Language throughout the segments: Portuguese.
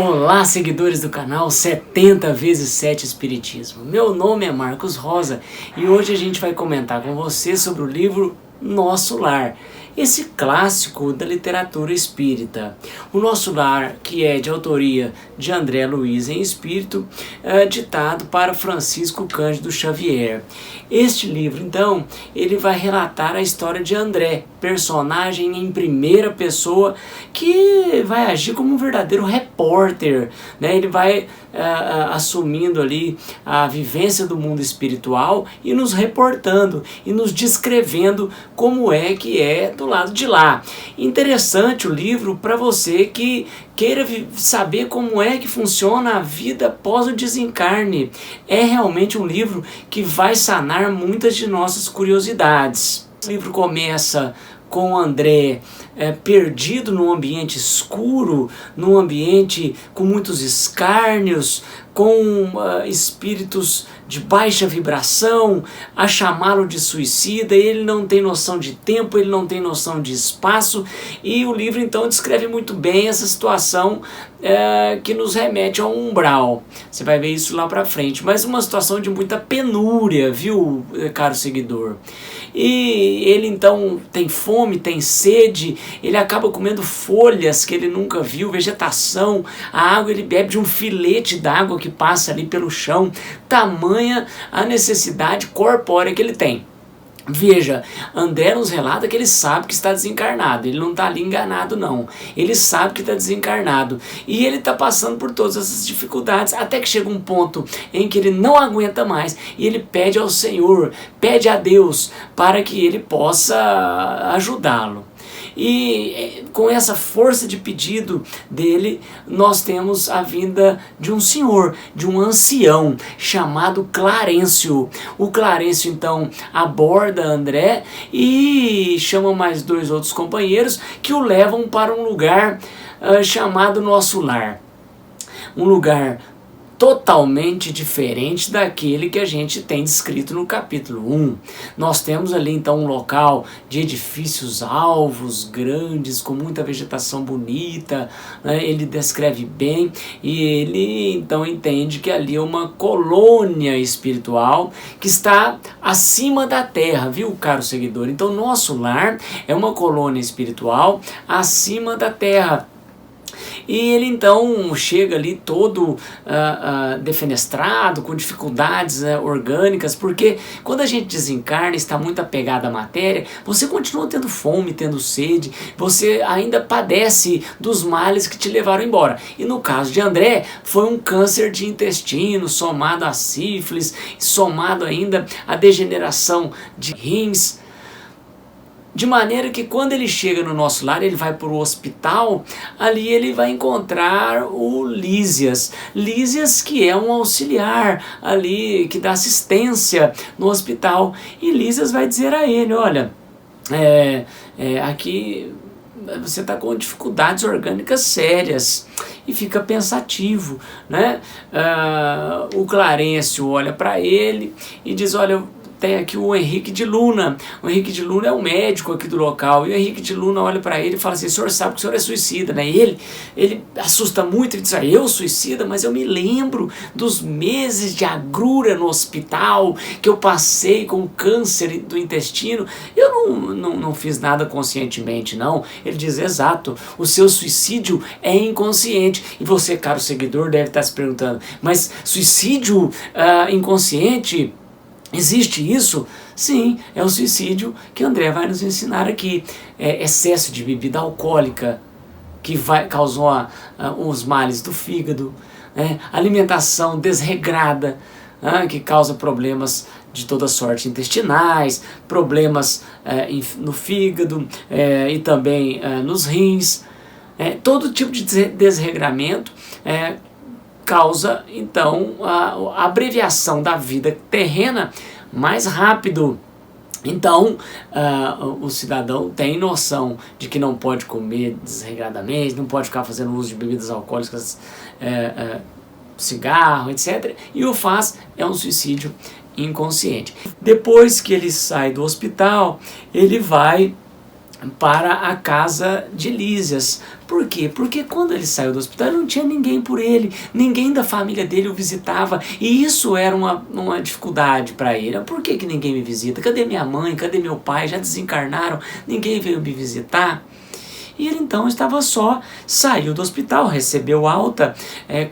Olá, seguidores do canal 70 vezes 7 Espiritismo. Meu nome é Marcos Rosa e hoje a gente vai comentar com você sobre o livro Nosso Lar, esse clássico da literatura espírita. O Nosso Lar, que é de autoria de André Luiz em espírito, ditado para Francisco Cândido Xavier. Este livro, então, ele vai relatar a história de André, personagem em primeira pessoa que vai agir como um verdadeiro repórter, né? Ele vai assumindo ali a vivência do mundo espiritual e nos reportando e nos descrevendo como é que é do lado de lá. Interessante o livro para você que queira saber como é que funciona a vida após o desencarne. É realmente um livro que vai sanar muitas de nossas curiosidades. O livro começa com André perdido num ambiente escuro, num ambiente com muitos escárnios, com espíritos de baixa vibração, a chamá-lo de suicida. Ele não tem noção de tempo, ele não tem noção de espaço, e o livro então descreve muito bem essa situação que nos remete ao umbral. Você vai ver isso lá pra frente, mas uma situação de muita penúria, viu, caro seguidor? E ele então tem fome, tem sede, ele acaba comendo folhas que ele nunca viu, vegetação, a água ele bebe de um filete d'água que passa ali pelo chão, tamanha a necessidade corpórea que ele tem. Veja, André nos relata que ele sabe que está desencarnado, ele não está ali enganado não, ele sabe que está desencarnado e ele está passando por todas essas dificuldades, até que chega um ponto em que ele não aguenta mais e ele pede ao Senhor, pede a Deus para que ele possa ajudá-lo. E com essa força de pedido dele, nós temos a vinda de um senhor, de um ancião, chamado Clarencio. O Clarencio, então, aborda André e chama mais dois outros companheiros que o levam para um lugar chamado Nosso Lar. Um lugar totalmente diferente daquele que a gente tem descrito no capítulo 1. Nós temos ali então um local de edifícios alvos, grandes, com muita vegetação bonita, né? Ele descreve bem e ele então entende que ali é uma colônia espiritual que está acima da terra, viu, caro seguidor? Então Nosso Lar é uma colônia espiritual acima da terra. E ele então chega ali todo defenestrado, com dificuldades orgânicas, porque quando a gente desencarna, está muito apegado à matéria, você continua tendo fome, tendo sede, você ainda padece dos males que te levaram embora. E no caso de André, foi um câncer de intestino, somado a sífilis, somado ainda a degeneração de rins. De maneira que quando ele chega no Nosso Lar, ele vai para o hospital, ali ele vai encontrar o Lísias. Lísias, que é um auxiliar ali, que dá assistência no hospital. E Lísias vai dizer a ele, olha, aqui você está com dificuldades orgânicas sérias. E fica pensativo, né? O Clarencio olha para ele e diz, olha, tem aqui o Henrique de Luna. O Henrique de Luna é o médico aqui do local. E o Henrique de Luna olha para ele e fala assim, o senhor sabe que o senhor é suicida, né? E ele assusta muito, ele diz, eu suicida? Mas eu me lembro dos meses de agrura no hospital que eu passei com câncer do intestino. Eu não fiz nada conscientemente, não. Ele diz, exato, o seu suicídio é inconsciente. E você, caro seguidor, deve estar se perguntando, mas suicídio inconsciente... existe isso? Sim, é o suicídio que André vai nos ensinar aqui. Excesso de bebida alcoólica, que causou os males do fígado, alimentação desregrada, que causa problemas de toda sorte intestinais, problemas no fígado e também nos rins. Todo tipo de desregramento causa, então, a abreviação da vida terrena mais rápido. Então, o cidadão tem noção de que não pode comer desregradamente, não pode ficar fazendo uso de bebidas alcoólicas, cigarro, etc. E o faz, é um suicídio inconsciente. Depois que ele sai do hospital, ele vai para a casa de Lísias. Por quê? Porque quando ele saiu do hospital não tinha ninguém por ele, ninguém da família dele o visitava, e isso era uma dificuldade para ele. Por que ninguém me visita? Cadê minha mãe? Cadê meu pai? Já desencarnaram? Ninguém veio me visitar? E ele então estava só, saiu do hospital, recebeu alta.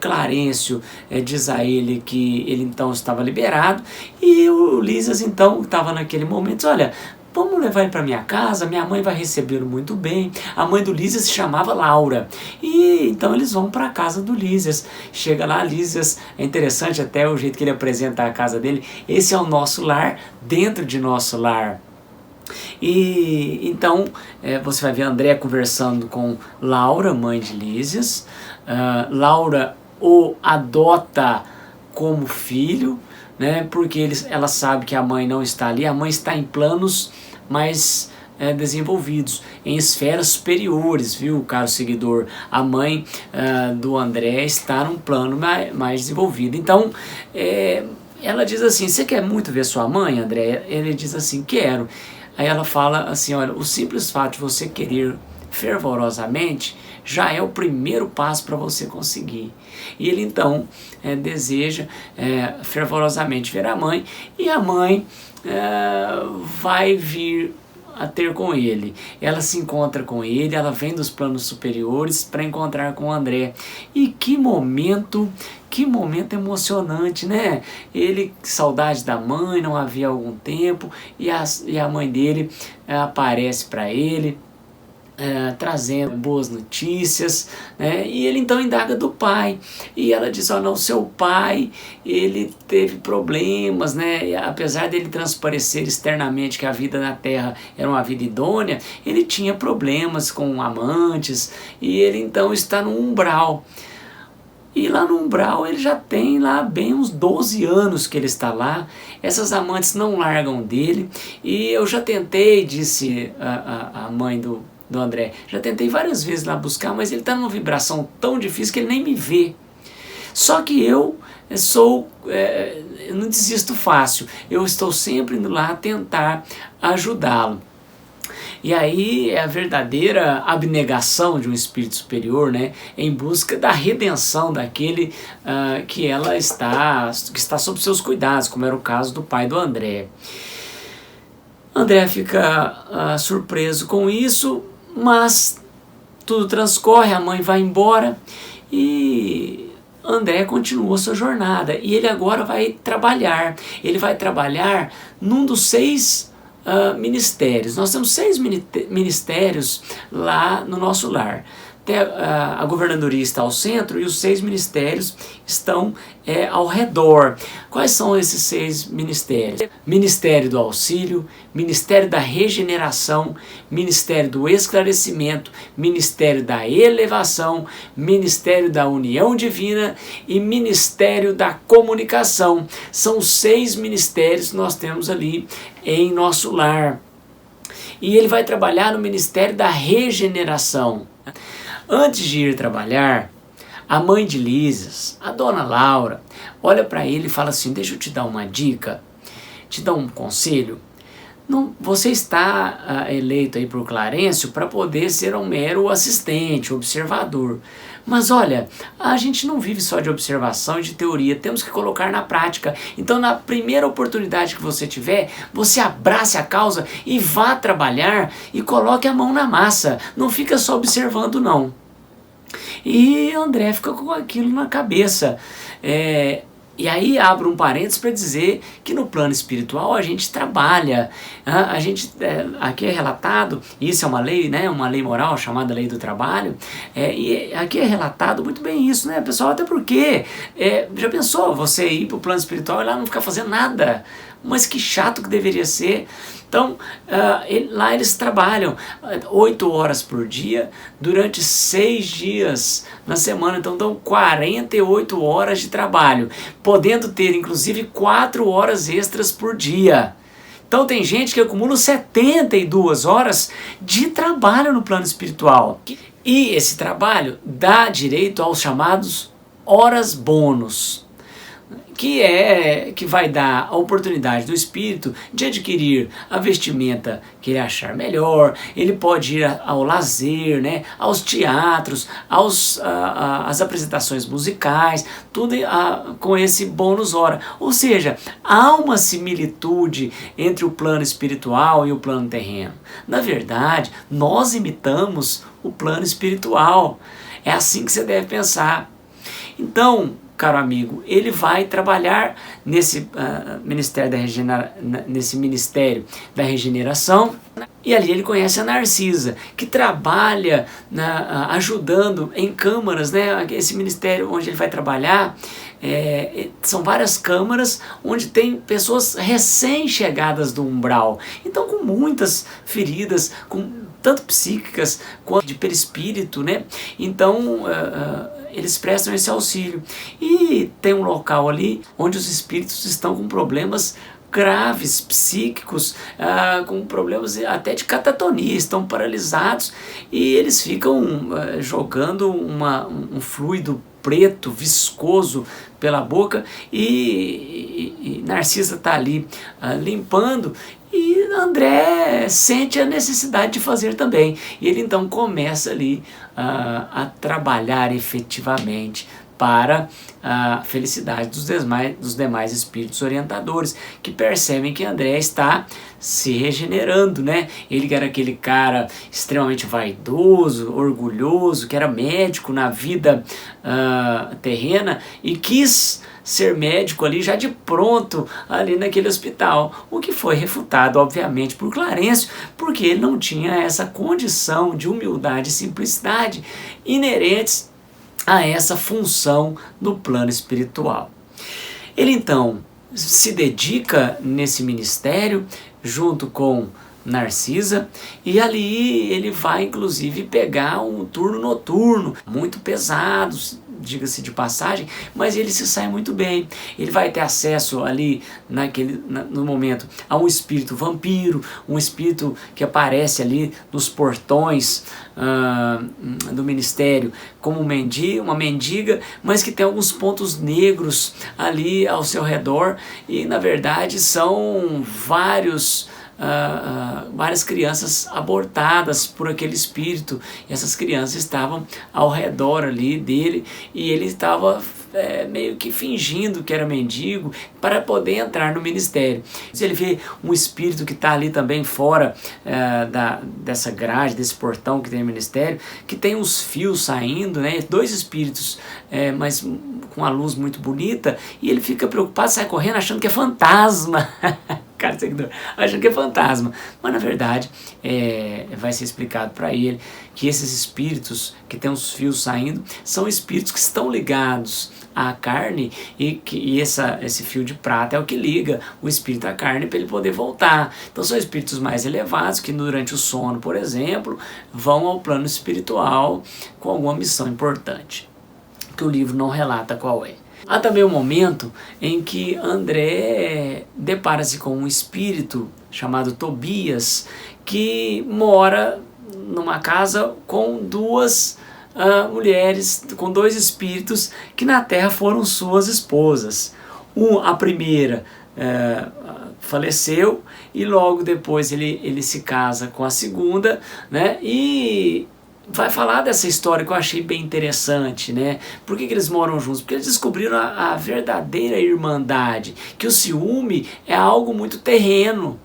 Clarencio diz a ele que ele então estava liberado, e o Lísias então estava naquele momento, olha, vamos levar ele para minha casa, minha mãe vai recebê-lo muito bem. A mãe do Lísias se chamava Laura. E então eles vão para a casa do Lísias. Chega lá, Lísias, é interessante até o jeito que ele apresenta a casa dele. Esse é o nosso lar, dentro de nosso lar. E então você vai ver André conversando com Laura, mãe de Lísias. Laura o adota como filho, né, porque ela sabe que a mãe não está ali, a mãe está em planos mais desenvolvidos, em esferas superiores, viu, caro seguidor? A mãe do André está num plano mais desenvolvido. Então, ela diz assim, você quer muito ver sua mãe, André? Ele diz assim, quero. Aí ela fala assim, olha, o simples fato de você querer fervorosamente já é o primeiro passo para você conseguir. E ele então deseja fervorosamente ver a mãe, e a mãe vai vir a ter com ele. Ela se encontra com ele, ela vem dos planos superiores para encontrar com o André. E que momento emocionante, né? Ele, saudade da mãe, não havia algum tempo, e a mãe dele aparece para ele, trazendo boas notícias, né? E ele então indaga do pai, e ela diz, não, seu pai, ele teve problemas, né? Apesar dele transparecer externamente que a vida na Terra era uma vida idônea, ele tinha problemas com amantes, e ele então está no umbral. E lá no umbral ele já tem lá bem uns 12 anos que ele está lá. Essas amantes não largam dele, e eu já tentei, disse a mãe do André, já tentei várias vezes lá buscar, mas ele está numa vibração tão difícil que ele nem me vê. Só que eu não desisto fácil, eu estou sempre indo lá tentar ajudá-lo. E aí é a verdadeira abnegação de um espírito superior, né, em busca da redenção daquele que está sob seus cuidados, como era o caso do pai do André. André fica surpreso com isso, mas tudo transcorre, a mãe vai embora e André continua sua jornada. E ele agora vai trabalhar. Ele vai trabalhar num dos 6 ministérios. Nós temos 6 ministérios lá no nosso lar. A governadoria está ao centro e os 6 ministérios estão ao redor. Quais são esses 6 ministérios? Ministério do Auxílio, Ministério da Regeneração, Ministério do Esclarecimento, Ministério da Elevação, Ministério da União Divina e Ministério da Comunicação. São 6 ministérios que nós temos ali em nosso lar. E ele vai trabalhar no Ministério da Regeneração. Antes de ir trabalhar, a mãe de Lísias, a dona Laura, olha para ele e fala assim, deixa eu te dar uma dica, te dar um conselho. Não, você está eleito aí por Clarencio para poder ser um mero assistente, observador. Mas olha, a gente não vive só de observação e de teoria, temos que colocar na prática. Então na primeira oportunidade que você tiver, você abrace a causa e vá trabalhar e coloque a mão na massa. Não fica só observando não. E André fica com aquilo na cabeça. E aí abro um parênteses para dizer que no plano espiritual a gente trabalha, a gente, aqui é relatado, isso é uma lei, né, uma lei moral chamada lei do trabalho, e aqui é relatado muito bem isso, né, pessoal, até porque, já pensou você ir para o plano espiritual e lá não ficar fazendo nada? Mas que chato que deveria ser. Então, lá eles trabalham 8 horas por dia, durante 6 dias na semana, então dão 48 horas de trabalho, podendo ter inclusive 4 horas extras por dia. Então tem gente que acumula 72 horas de trabalho no plano espiritual. E esse trabalho dá direito aos chamados horas bônus. que vai dar a oportunidade do espírito de adquirir a vestimenta que ele achar melhor. Ele pode ir ao lazer, né, aos teatros, às apresentações musicais, tudo com esse bônus hora. Ou seja, há uma similitude entre o plano espiritual e o plano terreno. Na verdade, nós imitamos o plano espiritual. É assim que você deve pensar. Então, caro amigo, ele vai trabalhar nesse ministério da regeneração, e ali ele conhece a Narcisa, que trabalha ajudando em câmaras, né? Esse ministério onde ele vai trabalhar, são várias câmaras onde tem pessoas recém-chegadas do umbral, então com muitas feridas, tanto psíquicas quanto de perispírito, né? Então eles prestam esse auxílio, e tem um local ali onde os espíritos estão com problemas graves, psíquicos, com problemas até de catatonia, estão paralisados, e eles ficam jogando um fluido preto, viscoso pela boca, e Narcisa está ali limpando, e André sente a necessidade de fazer também, e ele então começa ali a trabalhar efetivamente para a felicidade dos demais espíritos orientadores, que percebem que André está se regenerando, né? Ele que era aquele cara extremamente vaidoso, orgulhoso, que era médico na vida terrena, e quis ser médico ali já de pronto, ali naquele hospital, o que foi refutado obviamente por Clarencio, porque ele não tinha essa condição de humildade e simplicidade inerentes a essa função no plano espiritual. Ele então se dedica nesse ministério junto com Narcisa, e ali ele vai inclusive pegar um turno noturno, muito pesado, diga-se de passagem, mas ele se sai muito bem. Ele vai ter acesso ali no momento a um espírito vampiro, um espírito que aparece ali nos portões do ministério como uma mendiga, mas que tem alguns pontos negros ali ao seu redor, e na verdade são várias crianças abortadas por aquele espírito, e essas crianças estavam ao redor ali dele, e ele estava meio que fingindo que era mendigo para poder entrar no ministério. Ele vê um espírito que está ali também fora dessa grade, desse portão que tem no ministério, que tem uns fios saindo, né? Dois espíritos, mas com a luz muito bonita, e ele fica preocupado, sai correndo achando que é fantasma. Cara, seguidor, achando que é fantasma, mas na verdade vai ser explicado para ele que esses espíritos que tem os fios saindo são espíritos que estão ligados à carne, e esse fio de prata é o que liga o espírito à carne para ele poder voltar. Então são espíritos mais elevados que durante o sono, por exemplo, vão ao plano espiritual com alguma missão importante, que o livro não relata qual é. Há também um momento em que André depara-se com um espírito chamado Tobias, que mora numa casa com duas mulheres, com dois espíritos que na Terra foram suas esposas. A primeira faleceu, e logo depois ele se casa com a segunda, né? E vai falar dessa história que eu achei bem interessante, né? Por que eles moram juntos? Porque eles descobriram a verdadeira irmandade, que o ciúme é algo muito terreno.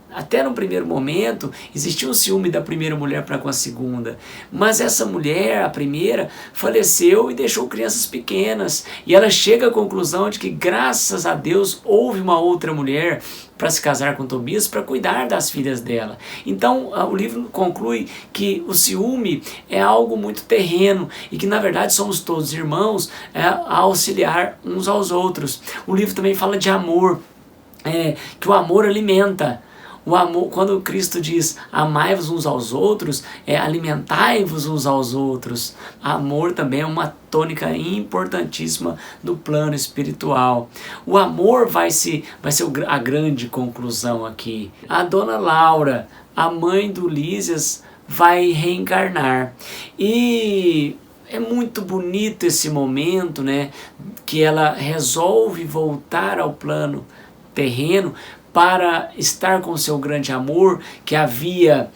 Até no primeiro momento existia um ciúme da primeira mulher para com a segunda, mas essa mulher, a primeira, faleceu e deixou crianças pequenas, e ela chega à conclusão de que graças a Deus houve uma outra mulher para se casar com Tobias, para cuidar das filhas dela. Então o livro conclui que o ciúme é algo muito terreno, e que na verdade somos todos irmãos a auxiliar uns aos outros. O livro também fala de amor, que o amor alimenta. O amor, quando Cristo diz amai-vos uns aos outros, alimentai-vos uns aos outros. Amor também é uma tônica importantíssima do plano espiritual. O amor vai ser a grande conclusão aqui. A dona Laura, a mãe do Lísias, vai reencarnar. E é muito bonito esse momento, né, que ela resolve voltar ao plano terreno para estar com o seu grande amor, que havia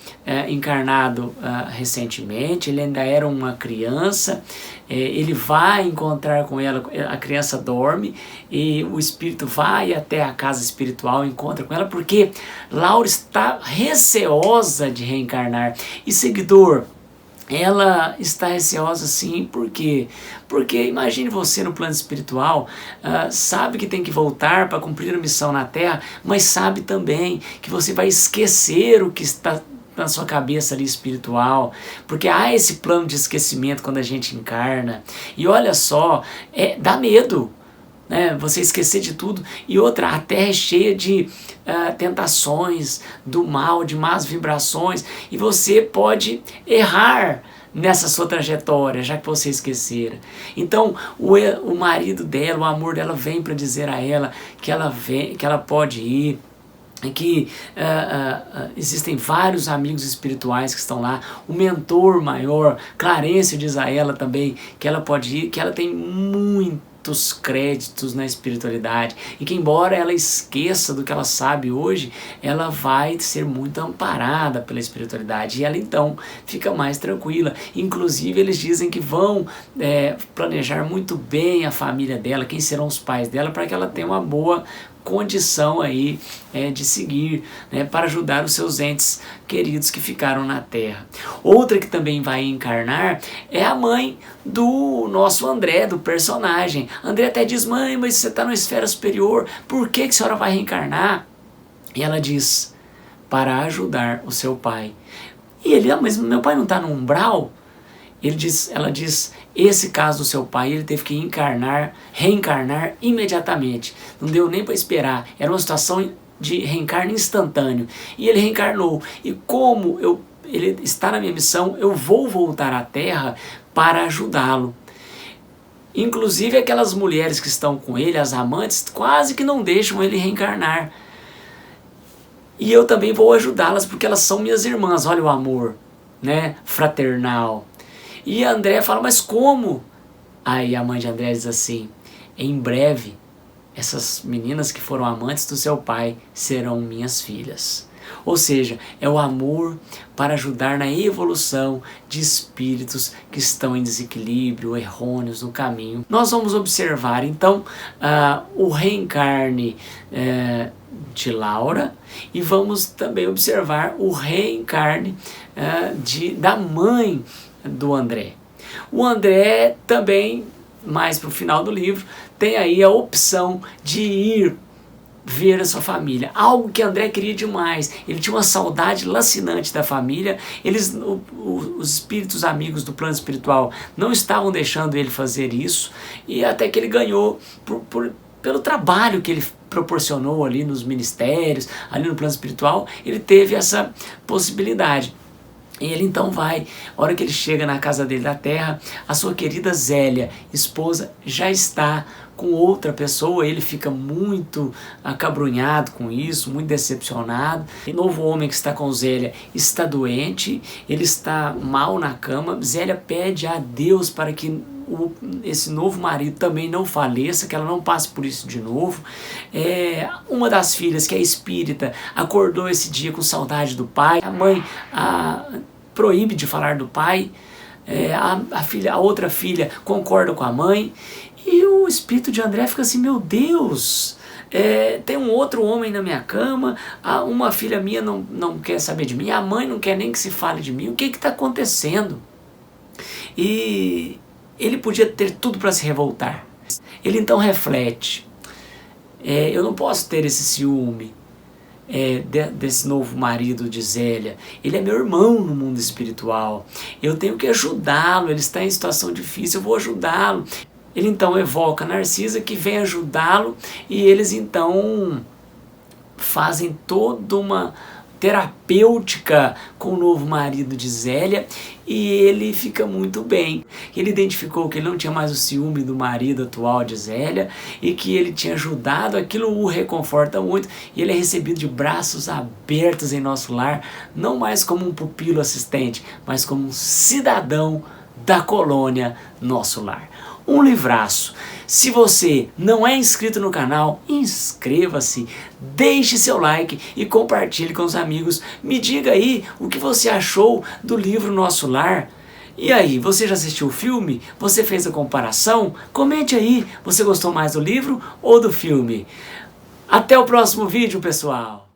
encarnado recentemente. Ele ainda era uma criança, ele vai encontrar com ela, a criança dorme, e o espírito vai até a casa espiritual, encontra com ela, porque Laura está receosa de reencarnar. E seguidor, ela está receosa sim, por quê? Porque imagine você no plano espiritual, sabe que tem que voltar para cumprir a missão na Terra, mas sabe também que você vai esquecer o que está na sua cabeça ali espiritual, porque há esse plano de esquecimento quando a gente encarna. E olha só, dá medo, né? Você esquecer de tudo. E outra, a Terra é cheia de tentações do mal, de más vibrações, e você pode errar nessa sua trajetória, já que você esquecera. Então o marido dela, o amor dela, vem para dizer a ela que ela pode ir, que existem vários amigos espirituais que estão lá. O mentor maior, Clarence, diz a ela também que ela pode ir, que ela tem muitos créditos na espiritualidade, e que embora ela esqueça do que ela sabe hoje, ela vai ser muito amparada pela espiritualidade, e ela então fica mais tranquila. Inclusive eles dizem que vão planejar muito bem a família dela, quem serão os pais dela, para que ela tenha uma boa condição aí de seguir, né, para ajudar os seus entes queridos que ficaram na Terra. Outra que também vai encarnar é a mãe do nosso André, do personagem. André até diz: mãe, mas você está numa esfera superior, por que a senhora vai reencarnar? E ela diz: para ajudar o seu pai. E ele: mas meu pai não está no umbral? Ela diz: esse caso do seu pai, ele teve que reencarnar imediatamente. Não deu nem para esperar. Era uma situação de reencarne instantâneo. E ele reencarnou. E como ele está na minha missão, eu vou voltar à Terra para ajudá-lo. Inclusive aquelas mulheres que estão com ele, as amantes, quase que não deixam ele reencarnar. E eu também vou ajudá-las, porque elas são minhas irmãs. Olha o amor, né, fraternal. E André fala: mas como? Aí a mãe de André diz assim: em breve, essas meninas que foram amantes do seu pai serão minhas filhas. Ou seja, é o amor para ajudar na evolução de espíritos que estão em desequilíbrio, errôneos no caminho. Nós vamos observar então o reencarne de Laura, e vamos também observar o reencarne da mãe do André. O André também, mais para o final do livro, tem aí a opção de ir ver a sua família, algo que André queria demais. Ele tinha uma saudade lacinante da família. Os espíritos amigos do plano espiritual não estavam deixando ele fazer isso, e até que ele ganhou pelo trabalho que ele proporcionou ali nos ministérios, ali no plano espiritual, ele teve essa possibilidade. E ele então vai, a hora que ele chega na casa dele da Terra, a sua querida Zélia, esposa, já está com outra pessoa. Ele fica muito acabrunhado com isso, muito decepcionado. O novo homem que está com Zélia está doente, ele está mal na cama. Zélia pede a Deus para que esse novo marido também não faleça, que ela não passe por isso de novo. Uma das filhas, que é espírita, acordou esse dia com saudade do pai. A mãe proíbe de falar do pai. A outra filha concorda com a mãe. E o espírito de André fica assim: meu Deus, tem um outro homem na minha cama, uma filha minha não quer saber de mim, a mãe não quer nem que se fale de mim, o que está acontecendo? E ele podia ter tudo para se revoltar. Ele então reflete: eu não posso ter esse ciúme desse novo marido de Zélia. Ele é meu irmão no mundo espiritual. Eu tenho que ajudá-lo, ele está em situação difícil, eu vou ajudá-lo. Ele então evoca Narcisa, que vem ajudá-lo, e eles então fazem toda uma terapêutica com o novo marido de Zélia, e ele fica muito bem. Ele identificou que ele não tinha mais o ciúme do marido atual de Zélia, e que ele tinha ajudado, aquilo o reconforta muito, e ele é recebido de braços abertos em nosso lar, não mais como um pupilo assistente, mas como um cidadão da colônia Nosso Lar. Um livraço. Se você não é inscrito no canal, inscreva-se, deixe seu like e compartilhe com os amigos. Me diga aí o que você achou do livro Nosso Lar. E aí, você já assistiu o filme? Você fez a comparação? Comente aí, você gostou mais do livro ou do filme? Até o próximo vídeo, pessoal!